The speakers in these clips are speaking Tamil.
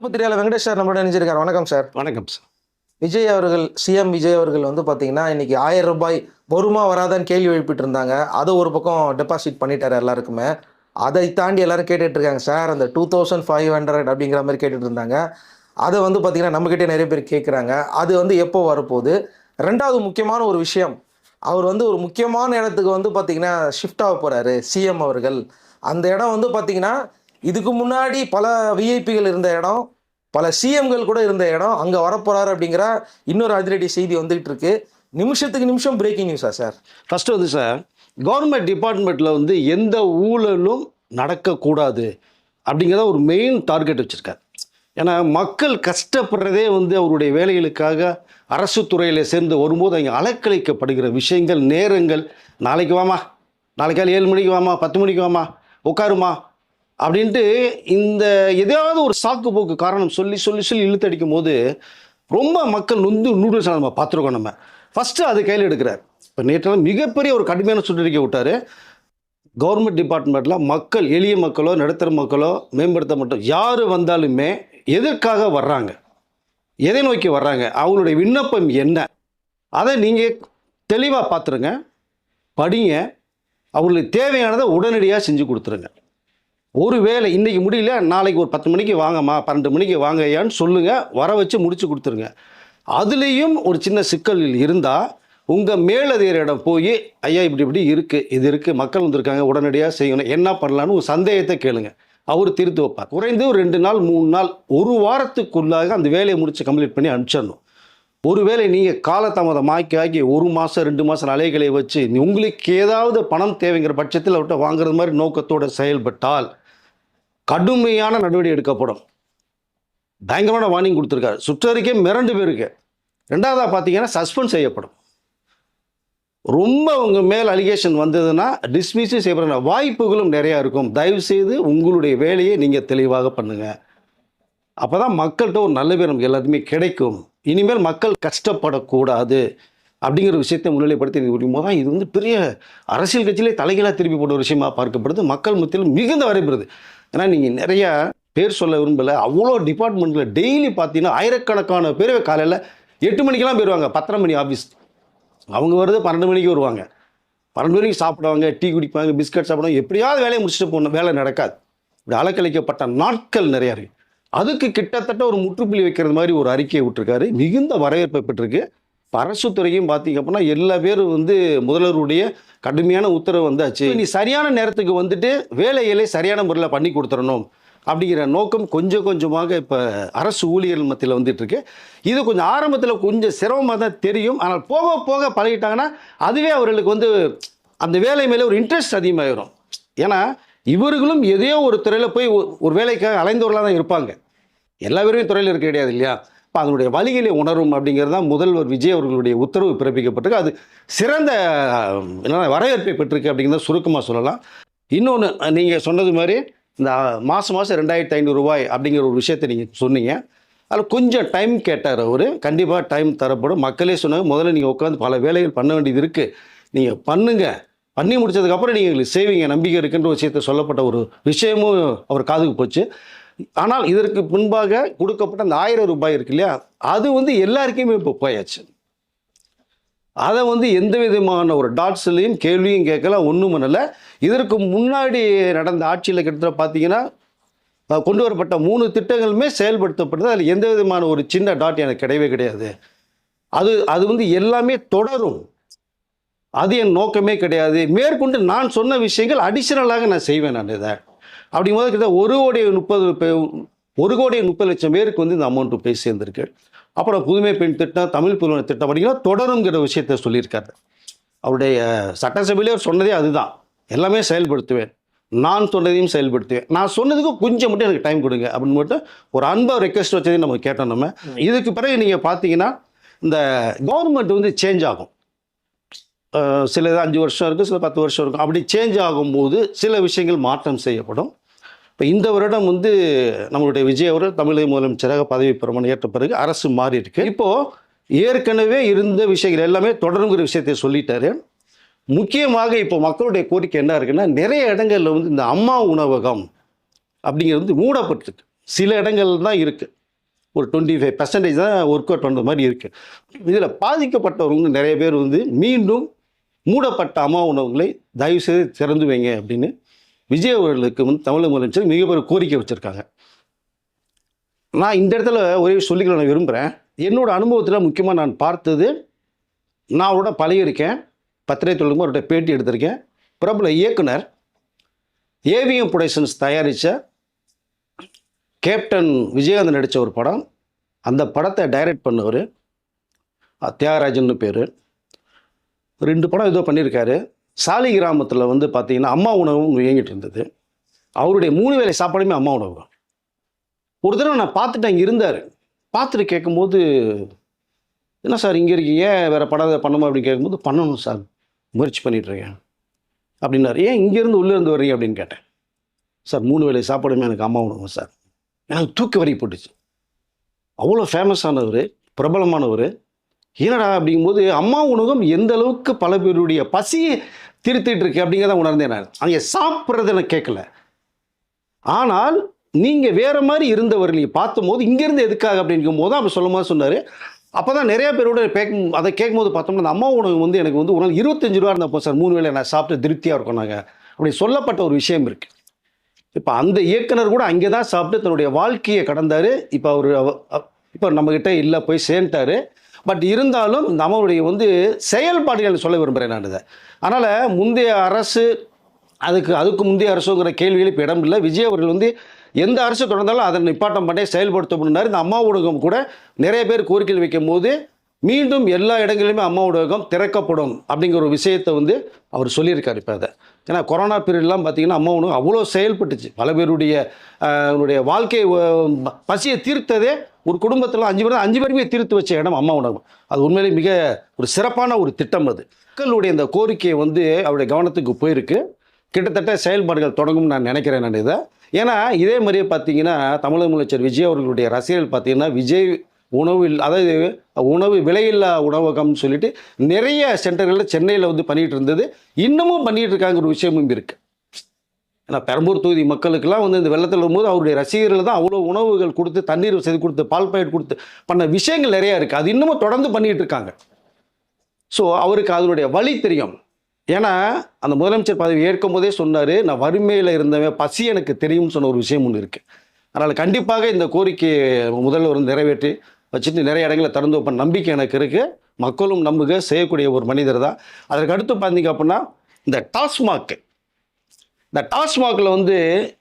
பத்திரிகையாளர் வெங்கடேஷ் சார் நம்மளோட நினைச்சிருக்காரு. வணக்கம் சார். வணக்கம் சார். விஜய் அவர்கள், சிஎம் விஜய் அவர்கள் வந்து பார்த்தீங்கன்னா இன்னைக்கு 1000 ரூபாய் வருமா வராதான்னு கேள்வி எழுப்பிட்டு இருந்தாங்க. அதை ஒரு பக்கம் டெபாசிட் பண்ணிட்டாரு எல்லாருக்குமே. அதை தாண்டி எல்லாரும் கேட்டுட்டு இருக்காங்க சார், அந்த 2500 அப்படிங்கிற மாதிரி கேட்டுட்டு இருந்தாங்க. அதை வந்து பார்த்தீங்கன்னா நம்மக்கிட்டே நிறைய பேர் கேட்குறாங்க. அது வந்து எப்போ வரப்போகுது? ரெண்டாவது முக்கியமான ஒரு விஷயம், அவர் வந்து ஒரு முக்கியமான இடத்துக்கு வந்து பார்த்தீங்கன்னா ஷிஃப்ட் ஆக போகிறாரு சிஎம் அவர்கள். அந்த இடம் வந்து பார்த்தீங்கன்னா இதுக்கு முன்னாடி பல விஐபிகள் இருந்த இடம், பல சிஎம்கள் கூட இருந்த இடம், அங்கே வரப்போகிறாரு அப்படிங்கிற இன்னொரு அதிரடி செய்தி வந்துகிட்டு இருக்கு. நிமிஷத்துக்கு நிமிஷம் பிரேக்கிங் நியூஸா சார்? ஃபஸ்ட்டு வந்து சார், கவர்மெண்ட் டிபார்ட்மெண்ட்டில் வந்து எந்த ஊழலும் நடக்கக்கூடாது அப்படிங்கிறத ஒரு மெயின் டார்கெட் வச்சுருக்கார். ஏன்னா மக்கள் கஷ்டப்படுறதே வந்து அவருடைய வேலைகளுக்காக அரசு துறையில் சேர்ந்து வரும்போது அங்கே அலக்களிக்கப்படுகிற விஷயங்கள், நேரங்கள், நாளைக்கு வாமா, நாளைக்கு காலை 7 மணிக்கு வாமா, 10 மணிக்கு வாமா, உட்காருமா அப்படின்ட்டு இந்த எதையாவது ஒரு சாக்கு போக்கு காரணம் சொல்லி சொல்லி சொல்லி இழுத்தடிக்கும் போது ரொம்ப மக்கள் நூடுல்ஸ் நம்ம பார்த்துருக்கோம். நம்ம ஃபஸ்ட்டு அது கையில் எடுக்கிறார். இப்போ நேற்று மிகப்பெரிய ஒரு கடுமையான சுற்றறிக்கை விட்டார். கவர்மெண்ட் டிபார்ட்மெண்ட்டில் மக்கள், எளிய மக்களோ நடுத்தர மக்களோ மேம்படுத்த மட்டும் யார் வந்தாலுமே எதற்காக வர்றாங்க, எதை நோக்கி வர்றாங்க, அவங்களுடைய விண்ணப்பம் என்ன, அதை நீங்கள் தெளிவாக பார்த்துருங்க, படிங்க, அவங்களுக்கு தேவையானதை உடனடியாக செஞ்சு கொடுத்துருங்க. ஒரு வேளை இன்றைக்கி முடியல, நாளைக்கு ஒரு 10 மணிக்கு வாங்கம்மா, 12 மணிக்கு வாங்கய்யான்னு சொல்லுங்கள், வர வச்சு முடிச்சு கொடுத்துருங்க. அதுலேயும் ஒரு சின்ன சிக்கல் இருந்தால் உங்கள் மேலதிகாரியிடம் போய், ஐயா இப்படி இப்படி இருக்குது, இது இருக்குது, மக்கள் வந்திருக்காங்க, உடனடியாக செய்யணும், என்ன பண்ணலான்னு ஒரு சந்தேகத்தை கேளுங்க. அவர் தீர்த்து வைப்பார். குறைந்து ஒரு 2 நாள் 3 நாள், ஒரு வாரத்துக்குள்ளாக அந்த வேலையை முடிச்சு கம்ப்ளீட் பண்ணி அனுப்பிச்சிடணும். ஒருவேளை நீங்கள் காலதாமதம் ஆக்கி 1 மாதம் 2 மாதம் அலைகளை வச்சு உங்களுக்கு ஏதாவது பணம் தேவைங்கிற பட்சத்தில் அவர்கிட்ட வாங்குறது மாதிரி நோக்கத்தோடு செயல்பட்டால் கடுமையான நடவடிக்கை எடுக்கப்படும். பயங்கரமான வார்னிங் கொடுத்துருக்காரு. சுற்றறிக்கை மிரண்டு பேருக்கு. ரெண்டாவதாக பார்த்தீங்கன்னா சஸ்பெண்ட் செய்யப்படும். ரொம்ப உங்கள் மேல் அலிகேஷன் வந்ததுன்னா டிஸ்மிஸும் செய்யப்படுற வாய்ப்புகளும் நிறையா இருக்கும். தயவுசெய்து உங்களுடைய வேலையை நீங்கள் தெளிவாக பண்ணுங்கள். அப்போ தான் மக்கள்கிட்ட ஒரு நல்ல பேர் நமக்கு எல்லாத்துக்குமே கிடைக்கும். இனிமேல் மக்கள் கஷ்டப்படக்கூடாது அப்படிங்கிற விஷயத்தை முன்னிலைப்படுத்தி முடியும் போது தான் இது வந்து பெரிய அரசியல் கட்சியிலே தலைகளாக திருப்பி போட்ட ஒரு விஷயமாக பார்க்கப்படுது. மக்கள் மத்தியில் மிகுந்த வரைபடுது. ஏன்னா நீங்கள் நிறையா பேர் சொல்ல விரும்பலை, அவ்வளோ டிபார்ட்மெண்ட்டில் டெய்லி பார்த்தீங்கன்னா ஆயிரக்கணக்கான பேர் காலையில் 8 மணிக்கெல்லாம் போயிடுவாங்க. 10:30 மணி ஆஃபீஸ். அவங்க வருது 12 மணிக்கு வருவாங்க. 12 மணிக்கு சாப்பிடுவாங்க, டீ குடிப்பாங்க, பிஸ்கட் சாப்பிடுவாங்க. எப்படியாவது வேலையை முடிச்சுட்டு போகணும், வேலை நடக்காது. இப்படி அலக்கழிக்கப்பட்ட நாட்கள் நிறையா இருக்குது. அதுக்கு கிட்டத்தட்ட ஒரு முற்றுப்புள்ளி வைக்கிறது மாதிரி ஒரு அறிக்கையை விட்டுருக்காரு. மிகுந்த வரவேற்பை பெற்றிருக்கு. அரசு துறையும் பார்த்தீங்க அப்படின்னா எல்லா பேரும் வந்து முதல்வருடைய கடுமையான உத்தரவு வந்தாச்சு. நீ சரியான நேரத்துக்கு வந்துட்டு வேலைகளை சரியான முறையில் பண்ணி கொடுத்துடணும் அப்படிங்கிற நோக்கம் கொஞ்சம் கொஞ்சமாக இப்போ அரசு ஊழியர்கள் மத்தியில் வந்துட்டு இருக்கு. இது கொஞ்சம் ஆரம்பத்தில் கொஞ்சம் சிரமமாக தான் தெரியும். ஆனால் போக போக பழகிட்டாங்கன்னா அதுவே அவர்களுக்கு வந்து அந்த வேலை மேலே ஒரு இன்ட்ரெஸ்ட் அதிகமாகிடும். ஏன்னா இவர்களும் எதையோ ஒரு துறையில் போய் ஒரு வேலைக்காக அலைந்தவர்களாக தான் இருப்பாங்க. எல்லா பேருமே துறையில் இருக்க கிடையாது இல்லையா? இப்போ அதனுடைய வழிகளை உணரும் அப்படிங்கிறது தான் முதல்வர் விஜய் அவர்களுடைய உத்தரவு பிறப்பிக்கப்பட்டிருக்கு. அது சிறந்த வரவேற்பை பெற்றிருக்கு அப்படிங்கிறத சுருக்கமாக சொல்லலாம். இன்னொன்று, நீங்கள் சொன்னது மாதிரி இந்த மாதம் 2500 ரூபாய் அப்படிங்கிற ஒரு விஷயத்தை நீங்கள் சொன்னீங்க. அதில் கொஞ்சம் டைம் கேட்டார் அவர். கண்டிப்பாக டைம் தரப்படும். மக்களே சொன்னாங்க, முதல்ல நீங்கள் உட்காந்து பல வேலைகள் பண்ண வேண்டியது இருக்குது, நீங்கள் பண்ணுங்கள், பண்ணி முடித்ததுக்கப்புறம் நீங்கள் எங்களுக்கு செய்வீங்க, நம்பிக்கை இருக்குன்ற விஷயத்தை சொல்லப்பட்ட ஒரு விஷயமும் அவர் காதுக்கு போச்சு. ஆனால் இதற்கு முன்பாக கொடுக்கப்பட்ட அந்த 1000 ரூபாய் இருக்கு இல்லையா, அது வந்து எல்லாருக்குமே இப்போ போயாச்சு. அதை வந்து எந்த விதமான ஒரு டாட்ஸ்லையும் கேள்வியும் கேட்கல, ஒன்றும் பண்ணலை. இதற்கு முன்னாடி நடந்த ஆட்சியில் கிட்டத்தட்ட பார்த்தீங்கன்னா கொண்டு வரப்பட்ட 3 திட்டங்களுமே செயல்படுத்தப்பட்டது. அதில் எந்த விதமான ஒரு சின்ன டாட் எனக்கு கிடையவே கிடையாது. அது வந்து எல்லாமே தொடரும். அது என் நோக்கமே கிடையாது. மேற்கொண்டு நான் சொன்ன விஷயங்கள் அடிஷனலாக நான் செய்வேன். நான் இதை அப்படிங்கும்போது கிட்ட 1,30,00,000 பேருக்கு வந்து இந்த அமௌண்ட்டு போய் சேர்ந்துருக்கு. அப்புறம் புதுமை பெண் திட்டம், தமிழ் புதுமை திட்டம் அப்படிங்கிற தொடருங்கிற விஷயத்த சொல்லியிருக்காரு. அவருடைய சட்டசபையிலே சொன்னதே அதுதான், எல்லாமே செயல்படுத்துவேன், நான் சொன்னதையும் செயல்படுத்துவேன், நான் சொன்னதுக்கு கொஞ்சம் மட்டும் எனக்கு டைம் கொடுங்க அப்படின்னு மட்டும் ஒரு அன்பாக ரெக்வெஸ்ட் வச்சதையும் நம்ம கேட்டோம். நம்ம இதுக்கு பிறகு நீங்கள் பார்த்தீங்கன்னா இந்த கவர்மெண்ட் வந்து சேஞ்ச் ஆகும். சில 5 வருஷம் இருக்குது, சில 10 வருஷம் இருக்கும். அப்படி சேஞ்ச் ஆகும்போது சில விஷயங்கள் மாற்றம் செய்யப்படும். இப்போ இந்த வருடம் வந்து நம்மளுடைய விஜய் அவர் தமிழக முதலமைச்சராக பதவி பிரமாணம் ஏற்ற பிறகு அரசு மாறி இருக்கு. இப்போது ஏற்கனவே இருந்த விஷயங்கள் எல்லாமே தொடருங்கிற விஷயத்தை சொல்லிட்டாரு. முக்கியமாக இப்போ மக்களுடைய கோரிக்கை என்ன இருக்குன்னா, நிறைய இடங்களில் வந்து இந்த அம்மா உணவகம் அப்படிங்கிறது வந்து மூடப்பட்டிருக்கு. சில இடங்கள் தான் இருக்குது. ஒரு 25% தான் ஒர்க் அவுட் பண்ணுற மாதிரி இருக்குது. இதில் பாதிக்கப்பட்டவங்க நிறைய பேர் வந்து மீண்டும் மூடப்பட்ட அம்மா உணவுகளை தயவுசெய்து திறந்து வைங்க அப்படின்னு விஜய் அவர்களுக்கு வந்து தமிழக முதலமைச்சர் மிகப்பெரிய கோரிக்கை வச்சுருக்காங்க. நான் இந்த இடத்துல ஒரே சொல்லிக்க நான் விரும்புகிறேன். என்னோட அனுபவத்தில் முக்கியமாக நான் பார்த்தது, நான் அவரோட பழகியிருக்கேன், பத்திரிகை தொழிலுக்கு அவர்கிட்ட பேட்டி எடுத்திருக்கேன். பிரபல இயக்குனர் ஏவிஎம் ப்ரொடக்ஷன்ஸ் தயாரித்த கேப்டன் விஜயகாந்த் நடித்த ஒரு படம், அந்த படத்தை டைரக்ட் பண்ணவர் தியாகராஜன் பேர். 2 படம் ஏதோ பண்ணியிருக்காரு. சாலி கிராமத்தில் வந்து பார்த்தீங்கன்னா அம்மா உணவும் இயங்கிட்டு இருந்தது. அவருடைய 3 வேளை சாப்பாடுமே அம்மா உணவு. ஒரு தடவை நான் பார்த்துட்டு அங்கே இருந்தார். பார்த்துட்டு கேட்கும்போது, என்ன சார் இங்கே இருக்கீங்க, வேறு படம் பண்ணணுமா அப்படின்னு கேட்கும்போது, பண்ணணும் சார், முயற்சி பண்ணிகிட்ருக்கேன் அப்படின்னாரு. ஏன் இங்கேருந்து உள்ளேருந்து வர்றீங்க அப்படின்னு கேட்டேன். சார் 3 வேளை சாப்பாடுமே எனக்கு அம்மா உணவு சார். எனக்கு தூக்கி வரி போட்டுச்சு. அவ்வளோ ஃபேமஸானவர், பிரபலமானவர். ஏனடா அப்படிங்கும்போது அம்மா உணவகம் எந்த அளவுக்கு பல பேருடைய பசியை தீர்த்துட்டு இருக்கு அப்படிங்கிறத உணர்ந்தேன். நான் அங்கே சாப்பிட்றது எனக்கு கேட்கல. ஆனால் நீங்கள் வேறு மாதிரி இருந்தவர் நீங்கள் பார்த்தும்போது இங்கேருந்து எதுக்காக அப்படிங்கும் போது அப்போ சொல்லும் போது சொன்னார். அப்போ தான் நிறைய பேரோட அதை கேட்கும்போது பார்த்தோம்னா அந்த அம்மா உணவு வந்து எனக்கு வந்து உணவு 25 ரூபா இருந்தப்போ சார் 3 வேளை நான் சாப்பிட்டு திருப்தியாக இருக்கும் நாங்கள் அப்படி சொல்லப்பட்ட ஒரு விஷயம் இருக்குது. இப்போ அந்த இயக்குனர் கூட அங்கே தான் சாப்பிட்டு தன்னுடைய வாழ்க்கையை கடந்தார். இப்போ அவர் இப்போ நம்மக்கிட்ட இல்லை, போய் சேர்ந்துட்டார். பட் இருந்தாலும் நம்மளுடைய வந்து செயல்பாடுகள் சொல்ல விரும்புகிறேன் நான் இதை. அதனால் முந்தைய அரசு அதுக்கு முந்தைய அரசுங்கிற கேள்விகள் இப்போ இடம் இல்லை. விஜய் அவர்கள் வந்து எந்த அரசு தொடர்ந்தாலும் அதை நிப்பாட்டம் பண்ணி செயல்படுத்தப்படினார். இந்த அம்மா ஊடகம் கூட நிறைய பேர் கோரிக்கை வைக்கும் போது மீண்டும் எல்லா இடங்களிலுமே அம்மா ஊடகம் திறக்கப்படும் அப்படிங்கிற ஒரு விஷயத்தை வந்து அவர் சொல்லியிருக்கார். இப்போ அதை ஏன்னா கொரோனா பீரியட்லாம் பார்த்தீங்கன்னா அம்மா உணவு அவ்வளோ செயல்பட்டுச்சு. பல பேருடைய வாழ்க்கை பசியை தீர்த்ததே ஒரு குடும்பத்தில் 5 பேருமே தீர்த்து வச்ச இடம் அம்மா உணவு. அது உண்மையிலே மிக ஒரு சிறப்பான ஒரு திட்டம். அது மக்களுடைய இந்த கோரிக்கையை வந்து அவருடைய கவனத்துக்கு போயிருக்கு. கிட்டத்தட்ட செயல்பாடுகள் தொடங்கும்னு நான் நினைக்கிறேன். நான் இதை ஏன்னா இதே மாதிரியே பார்த்தீங்கன்னா தமிழக முதலமைச்சர் விஜய் அவர்களுடைய ரசிகர்கள் பார்த்தீங்கன்னா விஜய் அதாவது உணவு விலையில்லா உணவகம்னு சொல்லிட்டு நிறைய சென்டர்களில் சென்னையில் வந்து பண்ணிகிட்டு இருந்தது, இன்னமும் பண்ணிகிட்டு இருக்காங்க ஒரு விஷயமும் இருக்குது. ஏன்னா பெரம்பூர் தொகுதி மக்களுக்கெல்லாம் வந்து இந்த வெள்ளத்தில் வரும்போது அவருடைய ரசிகர்கள் தான் அவ்வளோ உணவுகள் கொடுத்து, தண்ணீர் வசதி கொடுத்து, பால் பாக்கெட் கொடுத்து பண்ண விஷயங்கள் நிறையா இருக்குது. அது இன்னமும் தொடர்ந்து பண்ணிகிட்டு இருக்காங்க. ஸோ அவருக்கு அதனுடைய வழி தெரியும். ஏன்னா அந்த முதலமைச்சர் பதவி ஏற்கும் போதே சொன்னார், நான் வறுமையில் இருந்தவன், பசி எனக்கு தெரியும்னு சொன்ன ஒரு விஷயம் ஒன்று இருக்குது. அதனால் கண்டிப்பாக இந்த கோரிக்கையை முதல்வர் வந்து நிறைவேற்றி வச்சுட்டு நிறைய இடங்களை திறந்து வைப்ப நம்பிக்கை எனக்கு இருக்குது. மக்களும் நம்புக செய்யக்கூடிய ஒரு மனிதர் தான். அதற்கு அடுத்து பார்த்தீங்க அப்படின்னா இந்த டாஸ்மாகில் வந்து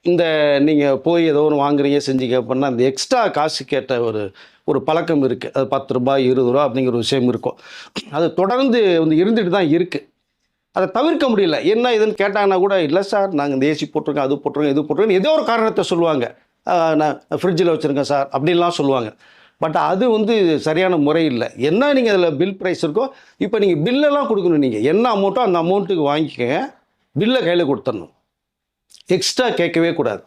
இந்த நீங்கள் போய் ஏதோ ஒன்று வாங்குறீங்க செஞ்சீங்க அப்படின்னா அந்த எக்ஸ்ட்ரா காசு கேட்ட ஒரு பழக்கம் இருக்குது. அது 10 ரூபாய் 20 ரூபா அப்படிங்கிற ஒரு விஷயம் இருக்கும். அது தொடர்ந்து வந்து இருந்துட்டு தான் இருக்குது. அதை தவிர்க்க முடியல. என்ன இதுன்னு கேட்டாங்கன்னா கூட, இல்லை சார் நாங்கள் இந்த ஏசி போட்டிருக்கோம், அது போட்டிருக்கோம், இது போட்டிருக்கோம், ஏதோ ஒரு காரணத்தை சொல்லுவாங்க. நான் ஃப்ரிட்ஜில் வச்சுருக்கேன் சார் அப்படின்லாம் சொல்லுவாங்க. பட் அது வந்து சரியான முறை இல்லை. என்ன நீங்கள் அதில் பில் ப்ரைஸ் இருக்கோ, இப்போ நீங்கள் பில்லெல்லாம் கொடுக்கணும். நீங்கள் என்ன அமௌண்ட்டோ அந்த அமௌண்ட்டுக்கு வாங்கிக்கோங்க, பில்லை கையில் கொடுத்துடணும், எக்ஸ்ட்ரா கேட்கவே கூடாது.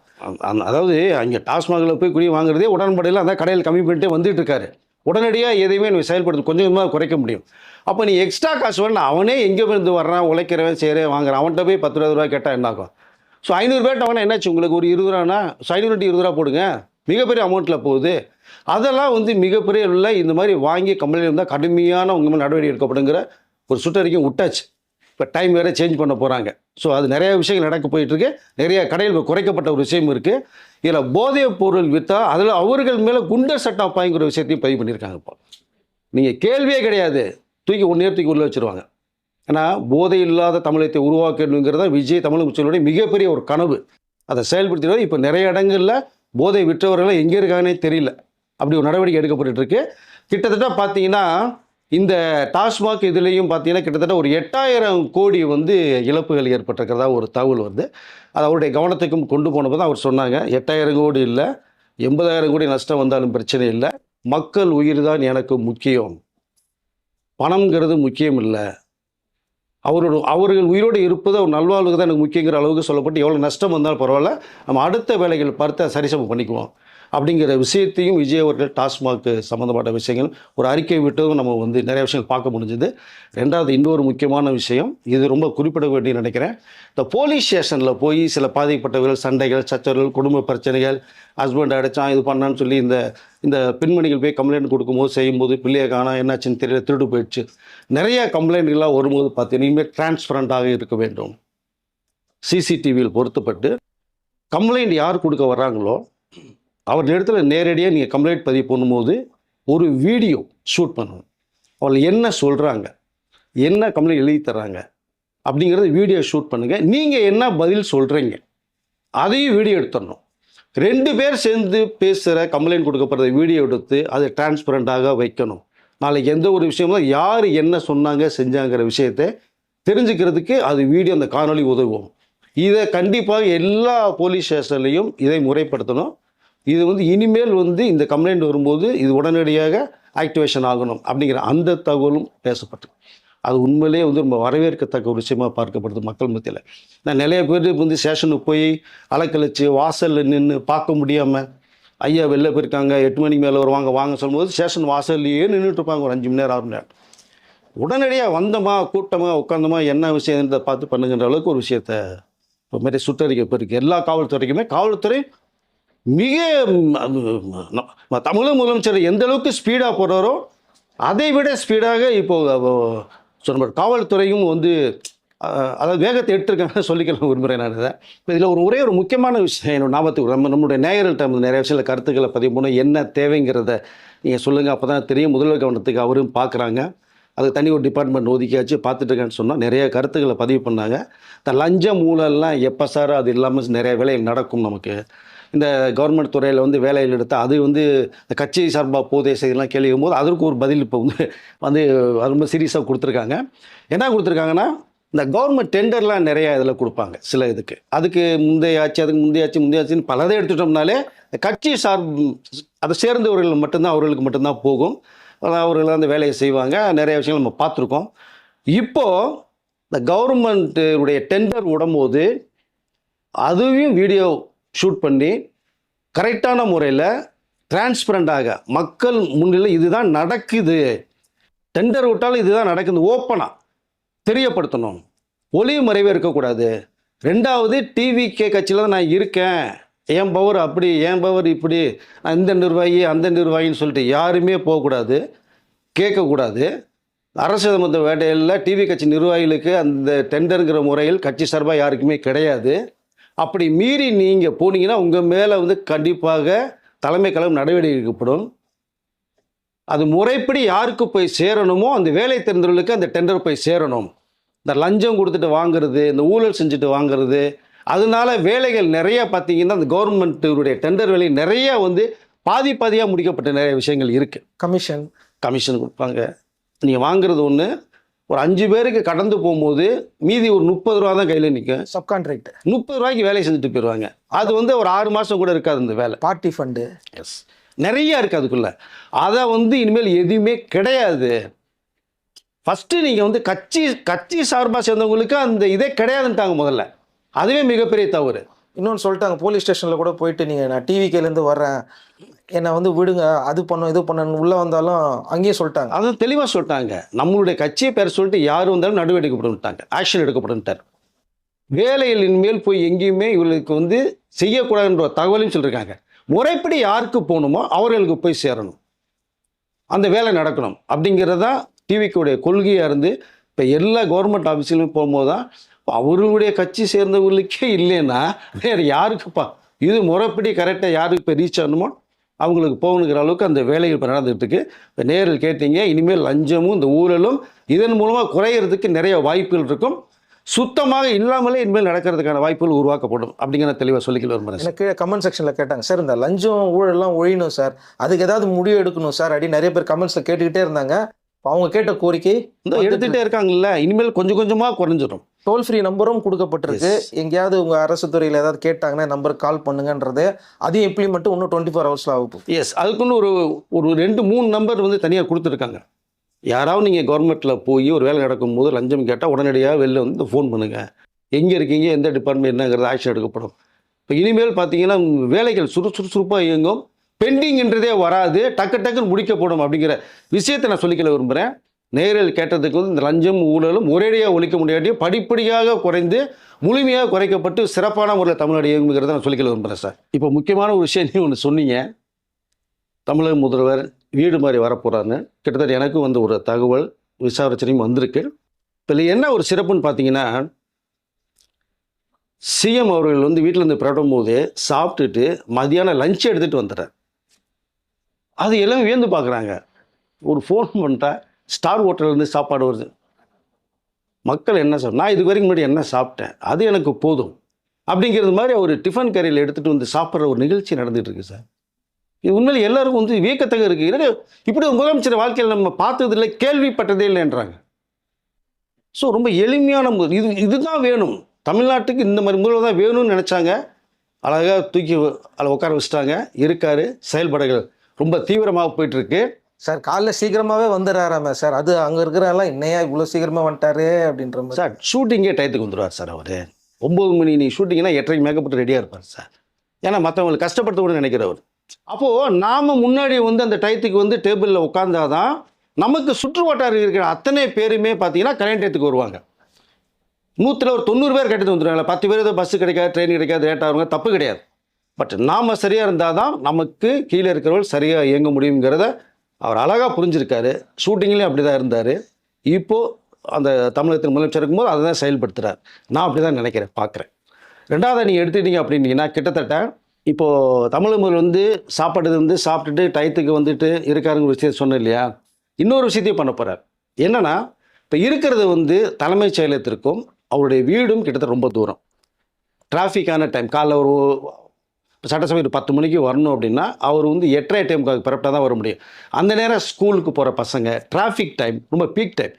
அதாவது அங்கே டாஸ்மாகில் போய் குடி வாங்குறதே உடன்படையில் அந்த கடையில் கம்மி பண்ணிட்டே வந்துட்டு இருக்காரு. உடனடியாக எதையுமே நீ செயல்படுத்த கொஞ்சம் கொஞ்சமாக குறைக்க முடியும். அப்போ நீ எக்ஸ்ட்ரா காசு வேணும், அவனே எங்கே இருந்து வர்றான், உழைக்கிறவன் செய்கிறேன் வாங்குறான், அவன்கிட்ட போய் 10 ரூபா கேட்டால் என்னாகும்? ஸோ 500 பேர்ட்ட அவனா என்னாச்சு உங்களுக்கு ஒரு 20 ரூபானா, ஸோ 500 20 ரூபா போடுங்க, மிகப்பெரிய அமௌண்ட்டில் போகுது. அதெல்லாம் வந்து மிகப்பெரிய இல்லை. இந்த மாதிரி வாங்கி கம்பெனியில் இருந்தால் கடுமையான உங்கள் மேலே நடவடிக்கை எடுக்கப்படுங்கிற ஒரு சுற்றறிக்கையும் விட்டாச்சு. இப்போ டைம் வேறு சேஞ்ச் பண்ண போகிறாங்க. ஸோ அது நிறைய விஷயங்கள் நடக்க போயிட்டுருக்கு. நிறைய கடையில் குறைக்கப்பட்ட ஒரு விஷயம் இருக்குது. இதில் போதைப் பொருள் விற்றா அதில் அவர்கள் மேலே குண்டர் சட்டம் பாய்ங்கிற விஷயத்தையும் பதிவு பண்ணியிருக்காங்க. இப்போ நீங்கள் கேள்வியே கிடையாது, தூக்கி தூக்கி உள்ள வச்சுருவாங்க. ஏன்னா போதை இல்லாத தமிழகத்தை உருவாக்கணுங்கிறத விஜய் தமிழ் முதலமைச்சருடைய மிகப்பெரிய ஒரு கனவு. அதை செயல்படுத்தினாலும் இப்போ நிறைய இடங்களில் போதை விற்றவர்கள் எங்கே இருக்காங்கன்னே தெரியல. அப்படி ஒரு நடவடிக்கை எடுக்கப்பட்டு இருக்கு. கிட்டத்தட்ட பார்த்தீங்கன்னா இந்த டாஸ்மாக் இதுலேயும் பார்த்தீங்கன்னா கிட்டத்தட்ட ஒரு 8000 கோடி வந்து இழப்புகள் ஏற்பட்டிருக்கிறதா ஒரு தகவல் வந்து அது அவருடைய கவனத்துக்கும் கொண்டு போனப்போ தான் அவர் சொன்னாங்க. 8000 கோடி இல்லை, 80,000 கோடி நஷ்டம் வந்தாலும் பிரச்சனை இல்லை, மக்கள் உயிர் தான் எனக்கு முக்கியம், பணம்ங்கிறது முக்கியம் இல்லை, அவர்கள் உயிரோடு இருப்பது ஒரு நல்வாழ்வுக்கு தான் எனக்கு முக்கியங்கிற அளவுக்கு சொல்லப்பட்டு எவ்வளோ நஷ்டம் வந்தாலும் பரவாயில்ல, நம்ம அடுத்த வேலைகள் பார்த்து சரிசமம் பண்ணிக்குவோம் அப்படிங்கிற விஷயத்தையும் விஜய் அவர்கள் டாஸ்மாக் சம்மந்தப்பட்ட விஷயங்கள் ஒரு அறிக்கை விட்டதும் நம்ம வந்து நிறைய விஷயங்கள் பார்க்க முடிஞ்சுது. ரெண்டாவது இன்னொரு முக்கியமான விஷயம், இது ரொம்ப குறிப்பிட வேண்டிய நினைக்கிறேன். இந்த போலீஸ் ஸ்டேஷனில் போய் சில பாதிக்கப்பட்டவர்கள் சண்டைகள், சச்சரவுகள், குடும்ப பிரச்சனைகள், ஹஸ்பண்ட் அடித்தான் இது பண்ணான்னு சொல்லி இந்த இந்த பெண்மணிகள் போய் கம்ப்ளைண்ட் கொடுக்கும்போது செய்யும்போது பிள்ளையை காணோம் என்னாச்சுன்னு தெரியல, திருடு போயிடுச்சு, நிறைய கம்ப்ளைண்ட்கள்லாம் வரும்போது பார்த்தீங்கன்னா இனிமேல் டிரான்ஸ்பரண்டாக இருக்க வேண்டும். சிசிடிவியில் பொருத்தப்பட்டு கம்ப்ளைண்ட் யார் கொடுக்க வர்றாங்களோ அவர் இடத்துல நேரடியாக நீங்கள் கம்ப்ளைண்ட் பதிவு பண்ணும்போது ஒரு வீடியோ ஷூட் பண்ணணும். அவர்கள் என்ன சொல்கிறாங்க, என்ன கம்ப்ளைண்ட் எழுதி தர்றாங்க அப்படிங்கிறத வீடியோ ஷூட் பண்ணுங்கள். நீங்கள் என்ன பதில் சொல்கிறீங்க அதையும் வீடியோ எடுத்துடணும். 2 பேர் சேர்ந்து பேசுகிற கம்ப்ளைண்ட் கொடுக்கப்படுற வீடியோ எடுத்து அதை டிரான்ஸ்பரண்டாக வைக்கணும். நாளைக்கு எந்த ஒரு விஷயமும் யார் என்ன சொன்னாங்க செஞ்சாங்கிற விஷயத்தை தெரிஞ்சுக்கிறதுக்கு அது வீடியோ அந்த காணொளி உதவும். இதை கண்டிப்பாக எல்லா போலீஸ் ஸ்டேஷன்லையும் இதை முறைப்படுத்தணும். இது வந்து இனிமேல் வந்து இந்த கம்ப்ளைண்ட் வரும்போது இது உடனடியாக ஆக்டிவேஷன் ஆகணும் அப்படிங்கிற அந்த தகவலும் பேசப்பட்டு அது உண்மையிலே வந்து ரொம்ப வரவேற்கத்தக்க ஒரு விஷயமாக பார்க்கப்படுது மக்கள் மத்தியில். நான் நிறைய பேர் வந்து ஸ்டேஷனுக்கு போய் அலக்கழிச்சு வாசலில் நின்று பார்க்க முடியாமல் ஐயா வெளில போயிருக்காங்க 8 மணிக்கு மேலே வருவாங்க வாங்க சொல்லும்போது ஸ்டேஷன் வாசல்லையே நின்றுட்டு இருப்பாங்க ஒரு 5 மணி நேரம் 6 மணி நேரம். உடனடியாக வந்தோமா கூட்டமாக உட்காந்தோமா என்ன விஷயத்தை பார்த்து பண்ணுங்கிற அளவுக்கு ஒரு விஷயத்தை இப்போ மாதிரி சுற்றறிக்கை போயிருக்கு. எல்லா காவல்துறைக்குமே காவல்துறை மிக தமிழக முதலமைச்சர் எந்த அளவுக்கு ஸ்பீடாக போகிறாரோ அதை விட ஸ்பீடாக இப்போது சொன்ன காவல்துறையும் வந்து அதாவது வேகத்தை எடுத்துருக்காங்க சொல்லிக்கலாம் விரும்புகிறேன் நான். இதை இதில் ஒரே ஒரு முக்கியமான விஷயம் என்னோட ஞாபகத்துக்கு நம்மளுடைய நேயர்கள்ட்ட நிறைய விஷயங்கள் கருத்துக்களை பதிவு பண்ண என்ன தேவைங்கிறத நீங்கள் சொல்லுங்கள். அப்போ தான் தெரியும். முதல்வர் கவனத்துக்கு அவரும் பார்க்குறாங்க. அது தனி ஒரு டிபார்ட்மெண்ட் ஒதுக்கியாச்சு பார்த்துட்டு இருக்கேன்னு சொன்னால் நிறைய கருத்துக்களை பதிவு பண்ணாங்க. இந்த லஞ்சம் ஊழல்லாம் எப்போ சார் அது இல்லாமல் நிறைய வேலைகள் நடக்கும். நமக்கு இந்த கவர்மெண்ட் துறையில் வந்து வேலைகள் எடுத்தால் அது வந்து இந்த கட்சி சார்பாக போதே செய்யலாம் கேள்விக்கும் போது அதற்கு ஒரு பதில் இப்போ வந்து அது ரொம்ப சீரியஸாக கொடுத்துருக்காங்க. என்ன கொடுத்துருக்காங்கன்னா இந்த கவர்மெண்ட் டெண்டர்லாம் நிறையா இதில் கொடுப்பாங்க சில இதுக்கு. அதுக்கு முந்தைய ஆட்சி அதுக்கு முந்தையாச்சுன்னு பலதை எடுத்துட்டோம்னாலே கட்சி அதை சேர்ந்தவர்கள் மட்டும்தான் அவர்களுக்கு மட்டும்தான் போகும். அவர்கள் அந்த வேலையை செய்வாங்க. நிறைய விஷயங்கள் நம்ம பார்த்துருக்கோம். இப்போது இந்த கவர்மெண்ட்டுடைய டெண்டர் விடும்போது அதுவும் வீடியோ ஷூட் பண்ணி கரெக்டான முறையில் டிரான்ஸ்பரண்டாக மக்கள் முன்னிலை இதுதான் நடக்குது, டெண்டர் விட்டாலும் இதுதான் நடக்குது ஓப்பனாக தெரியப்படுத்தணும். ஒளிவு மறைவே இருக்கக்கூடாது. ரெண்டாவது டிவிகே கட்சியில் தான் நான் இருக்கேன், என் பவர் அப்படி என் பவர் இப்படி, இந்த நிர்வாகி அந்த நிர்வாகின்னு சொல்லிட்டு யாருமே போகக்கூடாது, கேட்கக்கூடாது. அரசு சம்பந்த வேட்டையில் டிவி கட்சி நிர்வாகிகளுக்கு அந்த டெண்டருங்கிற முறையில் கட்சி சார்பாக யாருக்குமே கிடையாது. அப்படி மீறி நீங்கள் போனீங்கன்னா உங்கள் மேலே வந்து கண்டிப்பாக தலைமை கழகம் நடவடிக்கை எடுக்கப்படும். அது முறைப்படி யாருக்கு போய் சேரணுமோ அந்த வேலை தெரிந்தவர்களுக்கு அந்த டெண்டர் போய் சேரணும். இந்த லஞ்சம் கொடுத்துட்டு வாங்குறது, இந்த ஊழல் செஞ்சுட்டு வாங்குறது, அதனால வேலைகள் நிறைய பார்த்தீங்கன்னா அந்த கவர்மெண்ட்டுடைய டெண்டர் வேலை நிறைய வந்து பாதியாக முடிக்கப்பட்ட நிறைய விஷயங்கள் இருக்குது. கமிஷன் கொடுப்பாங்க. நீங்கள் வாங்குறது ஒன்று, ஒரு 5 பேருக்கு கடந்து போகும்போது மீதி ஒரு 30 ரூபா தான் கையில் நிற்கும். சப்கான்ட்ராக்ட் 30 ரூபாய்க்கு வேலையை செஞ்சுட்டு போயிடுவாங்க. அது வந்து ஒரு 6 மாதம் கூட இருக்காது இந்த வேலை. பார்ட்டி ஃபண்டு நிறையா இருக்குது அதுக்குள்ளே. அதை வந்து இனிமேல் எதுவுமே கிடையாது. ஃபஸ்ட்டு நீங்கள் வந்து கட்சி சார்பாக சேர்ந்தவங்களுக்கு அந்த இதே கிடையாதுன்ட்டாங்க முதல்ல. அதுவே மிகப்பெரிய தவறு. இன்னொன்று சொல்லிட்டாங்க, போலீஸ் ஸ்டேஷனில் கூட போயிட்டு நீங்கள் நான் டிவிகேலேருந்து வர்றேன் என்னை வந்து விடுங்க அது பண்ணோம் இது பண்ணணும் உள்ளே வந்தாலும் அங்கேயே சொல்லிட்டாங்க. அதுவும் தெளிவாக சொல்லிட்டாங்க. நம்மளுடைய கட்சியை பேர் சொல்லிட்டு யார் வந்தாலும் நடவடிக்கை எடுக்கப்பட்டுட்டாங்க, ஆக்ஷன் எடுக்கப்பட்டுட்டார். வேலையில் இனிமேல் போய் எங்கேயுமே இவர்களுக்கு வந்து செய்யக்கூடாதுன்ற தகவலையும் சொல்லியிருக்காங்க. முறைப்படி யாருக்கு போகணுமோ அவர்களுக்கு போய் சேரணும், அந்த வேலை நடக்கணும் அப்படிங்கிறது தான் டிவிக்குடைய கொள்கையாக இருந்து இப்போ எல்லா கவர்மெண்ட் ஆஃபீஸிலும் போகும்போது தான் அவர்களுடைய கட்சி சேர்ந்தவர்களுக்கே இல்லைன்னா வேறு யாருக்குப்பா இது முறைப்படி கரெக்டாக யாருக்கு இப்போ ரீச் ஆகணுமோ அவங்களுக்கு போகணுங்கிற அளவுக்கு அந்த வேலைகள் இப்போ நடந்துகிட்டு இருக்கு. இப்போ நேரில் கேட்டீங்க, இனிமேல் லஞ்சமும் இந்த ஊழலும் இதன் மூலமாக குறையிறதுக்கு நிறைய வாய்ப்புகள் இருக்கும். சுத்தமாக இல்லாமலே இனிமேல் நடக்கிறதுக்கான வாய்ப்புகள் உருவாக்கப்படும் அப்படிங்கிற தெளிவாக சொல்லிக்கல விரும்புகிறேன். எனக்கு கமெண்ட் செக்ஷனில் கேட்டாங்க, சார் இந்த லஞ்சம் ஊழல்லாம் ஒழியணும் சார், அதுக்கு ஏதாவது முடிவு எடுக்கணும் சார் அப்படின்னு நிறைய பேர் கமெண்ட்ஸில் கேட்டுக்கிட்டே இருந்தாங்க. அவங்க கேட்ட கோரிக்கை எடுத்துகிட்டே இருக்காங்கல்ல, இனிமேல் கொஞ்சம் கொஞ்சமாக குறைஞ்சிடும். டோல் ஃப்ரீ நம்பரும் கொடுக்கப்பட்டிருக்கு. எங்கேயாவது உங்கள் அரசு துறையில் ஏதாவது கேட்டாங்கன்னா நம்பருக்கு கால் பண்ணுங்கன்றது அதையும் இம்ப்ளிமெண்ட் இன்னும் 24 ஹவர்ஸில் ஆகும். எஸ், அதுக்குன்னு ஒரு 2-3 நம்பர் வந்து தனியாக கொடுத்துருக்காங்க. யாராவது நீங்கள் கவர்மெண்ட்டில் போய் ஒரு வேலை நடக்கும்போது லஞ்சம் கேட்டால் உடனடியாக வெளில வந்து ஃபோன் பண்ணுங்கள், எங்கே இருக்கீங்க, எந்த டிபார்ட்மெண்ட் என்னங்கிறது ஆக்ஷன் எடுக்கப்படும். இப்போ இனிமேல் பார்த்தீங்கன்னா வேலைகள் சுறுசுறுப்பாக இயங்கும். பெண்டிங்ன்றதே வராது, டக்கு டக்குன்னு முடிக்கப்படும் அப்படிங்கிற விஷயத்தை நான் சொல்லிக்கல விரும்புகிறேன். நேரில் கேட்டதுக்கு வந்து இந்த லஞ்சம் ஊழலும் ஒரேடியாக ஒழிக்க முடியாட்டியும் படிப்படியாக குறைந்து முழுமையாக குறைக்கப்பட்டு சிறப்பான முறையில் தமிழ்நாடு இயங்குங்கிறத நான் சொல்லிக்கல விரும்புகிறேன் சார். இப்போ முக்கியமான ஒரு விஷயம் நீ ஒன்று சொன்னீங்க, தமிழக முதல்வர் வீடு மாதிரி வரப்போகிறாருன்னு. கிட்டத்தட்ட எனக்கும் வந்து ஒரு தகவல் விசாரணையும் வந்திருக்கு. இதில் என்ன ஒரு சிறப்புன்னு பார்த்தீங்கன்னா, சிஎம் அவர்கள் வந்து வீட்டில் இருந்து புறப்படும் போது சாப்பிட்டுட்டு மதியானம் லஞ்ச் எடுத்துகிட்டு வந்துட்டார். அது எல்லாம் வியந்து பார்க்குறாங்க. ஒரு ஃபோன் பண்ணிட்டா ஸ்டார் ஹோட்டல்லேருந்து சாப்பாடு வருது. மக்கள் என்ன சார், நான் இது வரைக்கும் முன்னாடி என்ன சாப்பிட்டேன், அது எனக்கு போதும் அப்படிங்கிறது மாதிரி ஒரு டிஃபன் கரையில் எடுத்துகிட்டு வந்து சாப்பிட்ற ஒரு நிகழ்ச்சி நடந்துகிட்டு இருக்கு சார். இது உண்மையில் எல்லாருக்கும் வந்து வியக்கத்தக்க இருக்குது. ஏன்னா இப்படி ஒரு முதலமைச்சர் வாழ்க்கையில் நம்ம பார்த்ததில்லை, கேள்விப்பட்டதே இல்லைன்றாங்க. ஸோ ரொம்ப எளிமையான இதுதான் வேணும் தமிழ்நாட்டுக்கு, இந்த மாதிரி முதல்வர் தான் வேணும்னு நினச்சாங்க. அழகாக தூக்கி அதில் உட்கார வச்சுட்டாங்க. இருக்காரு, செயல்பாடுகள் ரொம்ப தீவிரமாக போயிட்டுருக்கு சார். காலைல சீக்கிரமாகவே வந்துடுறாராமே சார். அது அங்கே இருக்கிற எல்லாம் இன்னையா இவ்வளோ சீக்கிரமாக வந்துட்டாரு அப்படின்ற மாதிரி. சார் ஷூட்டிங்கே டயத்துக்கு வந்துடுவார் சார். அவர் 9 மணி நீ ஷூட்டிங்னா 8:30 மேக்கப்பட்டு ரெடியாக இருப்பார் சார். ஏன்னா மற்றவங்களுக்கு கஷ்டப்படுத்த கூட நினைக்கிறவர். அப்போது நாம் முன்னாடி வந்து அந்த டயத்துக்கு வந்து டேபிளில் உட்காந்தாதான் நமக்கு சுற்று வட்டாரம் இருக்கிற அத்தனை பேருமே பார்த்தீங்கன்னா கல்யாண டயத்துக்கு வருவாங்க. 100ல் ஒரு 90 பேர் கட்டிட்டு வந்துடுவாங்க. 10 பேர் ஏதோ பஸ்ஸு கிடைக்காது, ட்ரெயின் கிடைக்காது, லேட் ஆகுங்க, தப்பு கிடையாது. பட் நாம் சரியாக இருந்தால் தான் நமக்கு கீழே இருக்கிறவர்கள் சரியாக இயங்க முடியுங்கிறத அவர் அழகாக புரிஞ்சிருக்காரு. ஷூட்டிங்லேயும் அப்படி தான் இருந்தார். இப்போது அந்த தமிழகத்தின் முதலமைச்சர் இருக்கும்போது அதை தான் செயல்படுத்துகிறார். நான் அப்படி தான் நினைக்கிறேன், பார்க்குறேன். ரெண்டாவது நீங்கள் எடுத்துக்கிட்டீங்க அப்படின்னீங்கன்னா, கிட்டத்தட்ட இப்போது தமிழக முதல்வர் வந்து சாப்பாடு வந்து சாப்பிட்டுட்டு டயத்துக்கு வந்துட்டு இருக்காருங்கிற விஷயத்தை சொன்னேன் இல்லையா, இன்னொரு விஷயத்தையும் பண்ண போகிறார். என்னென்னா, இப்போ இருக்கிறது வந்து தலைமைச் செயலகத்திற்கும் அவருடைய வீடும் கிட்டத்தட்ட ரொம்ப தூரம். டிராஃபிக்கான டைம் காலைல ஒரு சட்டசபை 10 மணிக்கு வரணும் அப்படின்னா அவர் வந்து 8:30 டைமுக்கு பரப்பிட்டா தான் வர முடியும். அந்த நேரம் ஸ்கூலுக்கு போகிற பசங்க, டிராஃபிக் டைம் ரொம்ப பீக் டைம்.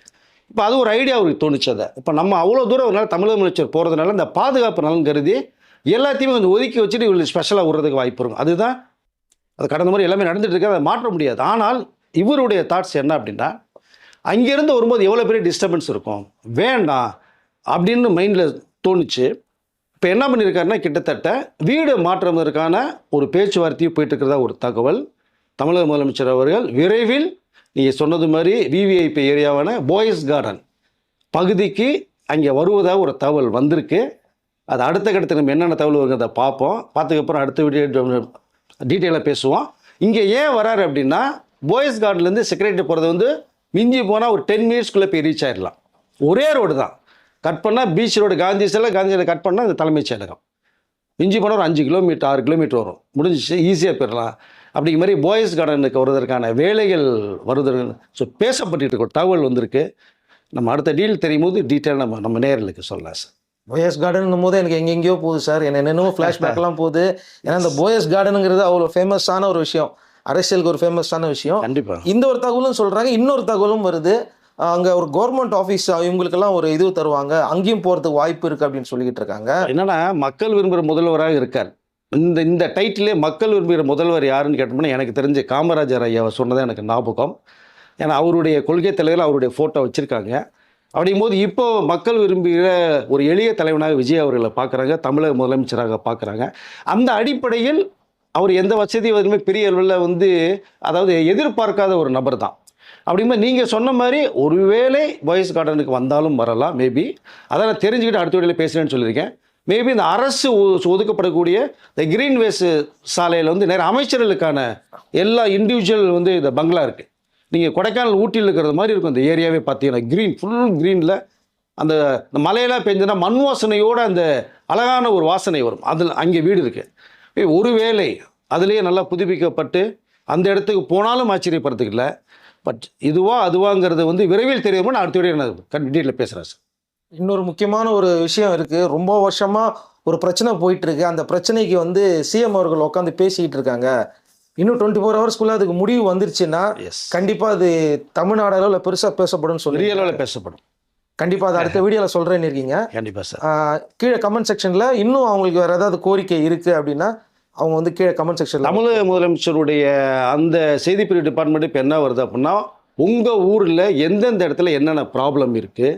இப்போ அது ஒரு ஐடியா அவருக்கு தோணுச்சதை. இப்போ நம்ம அவ்வளோ தூரம் ஒரு நாள் தமிழக முதலமைச்சர் போகிறதுனால இந்த பாதுகாப்பு நலன் கருதி எல்லாத்தையுமே கொஞ்சம் ஒதுக்கி வச்சுட்டு இவங்களுக்கு ஸ்பெஷலாக விடுறதுக்கு வாய்ப்பு இருக்கும். அதுதான் அது கடந்த முறை எல்லாமே நடந்துட்டு இருக்கு, அதை மாற்ற முடியாது. ஆனால் இவருடைய தாட்ஸ் என்ன அப்படின்னா, அங்கேருந்து வரும்போது எவ்வளோ பெரிய டிஸ்டர்பன்ஸ் இருக்கும், வேண்டாம் அப்படின்னு மைண்டில் தோணுச்சு. இப்போ என்ன பண்ணியிருக்காருன்னா, கிட்டத்தட்ட வீடு மாற்றுவதற்கான ஒரு பேச்சுவார்த்தையும் போயிட்டு இருக்கிறதா ஒரு தகவல். தமிழக முதலமைச்சர் அவர்கள் விரைவில் நீங்கள் சொன்னது மாதிரி விவிஐபி ஏரியாவான போயஸ் கார்டன் பகுதிக்கு அங்கே வருவதாக ஒரு தகவல் வந்திருக்கு. அது அடுத்த கட்டத்தில் நம்ம என்னென்ன தகவல் வருங்கிறத பார்ப்போம். பார்த்ததுக்கப்புறம் அடுத்த வீடியோ டீட்டெயிலாக பேசுவோம். இங்கே ஏன் வராரு அப்படின்னா, போயஸ் கார்டன்லேருந்து செக்ரட்டரி போகிறது வந்து மிஞ்சி போனால் ஒரு 10 மினிட்ஸ்க்குள்ளே போய் ரீச் ஆகிடலாம். ஒரே ரோடு தான். கட் பண்ணால் பீச் ரோடு காந்தி சிலை, காந்தி சிலை கட் பண்ணால் இந்த தலைமைச் செயலகம். மிஞ்சி போனால் ஒரு 5 கிலோமீட்டர் 6 கிலோமீட்டர் வரும், முடிஞ்சிச்சு, ஈஸியாக போயிடலாம். அப்படிங்கிற மாதிரி போயஸ் கார்டனுக்கு வருவதற்கான வேலைகள் வருவதற்கு ஸோ பேசப்பட்டு இருக்க ஒரு தகவல் வந்திருக்கு. நம்ம அடுத்த டீல் தெரியும் போது டீட்டெயில் நம்ம நேரலுக்கு சொல்லலாம் சார். போயஸ் கார்டன் போது எனக்கு எங்கெங்கேயோ போகுது சார், என்னென்னமோ ஃப்ளாஷ்பேக்லாம் போகுது. ஏன்னா இந்த போயஸ் கார்டனுங்கிறது அவ்வளோ ஃபேமஸான ஒரு விஷயம், அரசியலுக்கு ஒரு ஃபேமஸான விஷயம். கண்டிப்பாக இந்த ஒரு தகவலும் சொல்கிறாங்க. இன்னொரு தகவலும் வருது, அங்கே ஒரு கவர்மெண்ட் ஆஃபீஸ் இவங்களுக்கெல்லாம் ஒரு இது தருவாங்க, அங்கேயும் போகிறதுக்கு வாய்ப்பு இருக்குது அப்படின்னு சொல்லிக்கிட்டு இருக்காங்க. என்னன்னா, மக்கள் விரும்புகிற முதல்வராக இருக்கார். இந்த டைட்டிலே மக்கள் விரும்புகிற முதல்வர் யாருன்னு கேட்டோம்னா, எனக்கு தெரிஞ்ச காமராஜர் ஐயாவை சொன்னதான் எனக்கு ஞாபகம். ஏன்னா அவருடைய கொள்கை தலைவர் அவருடைய ஃபோட்டோ வச்சுருக்காங்க. அப்படிங்கும்போது இப்போ மக்கள் விரும்புகிற ஒரு எளிய தலைவனாக விஜய் அவர்களை பார்க்குறாங்க, தமிழக முதலமைச்சராக பார்க்குறாங்க. அந்த அடிப்படையில் அவர் எந்த வசதி எதுவுமே பெரிய அளவில் வந்து அதாவது எதிர்பார்க்காத ஒரு நபர் தான். அப்படிங்கும்போது நீங்கள் சொன்ன மாதிரி ஒருவேளை பாய்ஸ் கார்டனுக்கு வந்தாலும் வரலாம், மேபி. அதை நான் தெரிஞ்சுக்கிட்டு அடுத்த வீடியோவில் பேசுகிறேன்னு சொல்லியிருக்கேன். மேபி இந்த அரசு ஒதுக்கப்படக்கூடிய இந்த கிரீன்வேஸ் சாலையில் வந்து நிறைய அமைச்சர்களுக்கான எல்லா இண்டிவிஜுவல் வந்து இந்த பங்களா இருக்குது. நீங்கள் கொடைக்கானல் ஊட்டியில் இருக்கிறது மாதிரி இருக்கும் இந்த ஏரியாவே பார்த்தீங்கன்னா, க்ரீன், ஃபுல் க்ரீனில் அந்த மலையெல்லாம் பெஞ்சுன்னா மண் வாசனையோடு அந்த அழகான ஒரு வாசனை வரும். அதில் அங்கே வீடு இருக்குது. ஒருவேளை அதுலேயே நல்லா புதுப்பிக்கப்பட்டு அந்த இடத்துக்கு போனாலும் ஆச்சரியப்படுறதுக்கு இல்லை. பட் இதுவா அதுவாங்கிறது வந்து விரைவில் தெரியுமோ நான் அடுத்த வீடியோ நான் டீட்டெயிலில் பேசுகிறேன் சார். இன்னொரு முக்கியமான ஒரு விஷயம் இருக்குது. ரொம்ப வருஷமாக ஒரு பிரச்சனை போயிட்டுருக்கு. அந்த பிரச்சனைக்கு வந்து சிஎம் அவர்கள் உட்காந்து பேசிக்கிட்டு இருக்காங்க. இன்னும் 24 ஹவர்ஸ்க்குள்ளே அதுக்கு முடிவு வந்துருச்சுன்னா கண்டிப்பாக அது தமிழ்நாடு அளவில் பெருசாக பேசப்படும் சொல்லி பெரிய அளவில் பேசப்படும். கண்டிப்பாக அதை அடுத்த வீடியோவில் சொல்கிறேன்னு இருக்கீங்க. கண்டிப்பாக சார். கீழே கமெண்ட் செக்ஷனில் இன்னும் அவங்களுக்கு வேறு ஏதாவது கோரிக்கை இருக்குது அப்படின்னா அவங்க வந்து கீழே கமெண்ட் செக்ஷனில். தமிழக முதலமைச்சருடைய அந்த செய்திப்பிரிவு டிபார்ட்மெண்ட் இப்போ என்ன வருது அப்படின்னா, உங்கள் ஊரில் எந்தெந்த இடத்துல என்னென்ன ப்ராப்ளம் இருக்குது,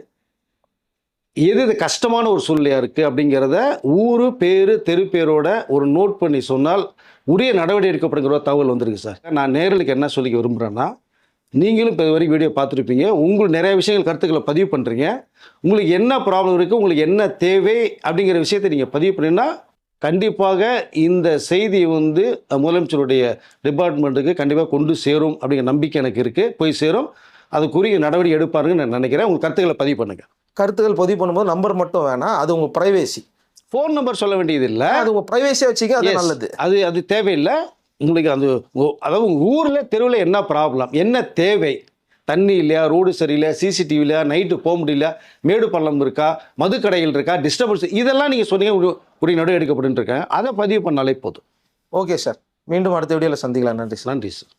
எது இது கஷ்டமான ஒரு சூழ்நிலையாக இருக்குது அப்படிங்கிறத ஊர் பேர் தெரு பேரோட ஒரு நோட் பண்ணி சொன்னால் உரிய நடவடிக்கை எடுக்கப்படுங்கிற ஒரு தகவல் வந்திருக்கு சார். நான் நேரலுக்கு என்ன சொல்லிக்க விரும்புகிறேன்னா, நீங்களும் இப்போ வரைக்கும் வீடியோ பார்த்துருப்பீங்க, உங்களுக்கு நிறைய விஷயங்கள் கருத்துக்களை பதிவு பண்ணுறீங்க. உங்களுக்கு என்ன ப்ராப்ளம் இருக்குது, உங்களுக்கு என்ன தேவை அப்படிங்கிற விஷயத்தை நீங்கள் பதிவு பண்ணிங்கன்னா கண்டிப்பாக இந்த செய்தி வந்து முதலமைச்சருடைய டிபார்ட்மெண்ட்டுக்கு கண்டிப்பாக கொண்டு சேரும் அப்படிங்கிற நம்பிக்கை எனக்கு இருக்குது. போய் சேரும், அதுக்குரிய நடவடிக்கை எடுப்பாருன்னு நான் நினைக்கிறேன். உங்கள் கருத்துக்களை பதிவு பண்ணுங்கள். கருத்துக்கள் பதிவு பண்ணும்போது நம்பர் மட்டும் வேணாம், அது உங்கள் ப்ரைவேசி. ஃபோன் நம்பர் சொல்ல வேண்டியது இல்லை, அது உங்கள் ப்ரைவேசியாக வச்சுக்க, அது நல்லது. அது தேவையில்லை உங்களுக்கு. அதாவது உங்கள் ஊரில் தெருவில் என்ன ப்ராப்ளம், என்ன தேவை, தண்ணி இல்லையா, ரோடு சரியில்லை, சிசிடிவி இல்லையா, நைட்டு போக முடியல, மேடு பள்ளம் இருக்கா, மதுக்கடைகள் இருக்கா, டிஸ்டர்பன்ஸ், இதெல்லாம் நீங்கள் சொன்னீங்க உரிய நடவடிக்கை எடுக்கப்பட்டு இருக்கேன். அதை பதிவு பண்ணாலே போதும். ஓகே சார், மீண்டும் அடுத்த வீடியோவில் சந்திக்கலாம். நன்றி சார். நன்றி சார்.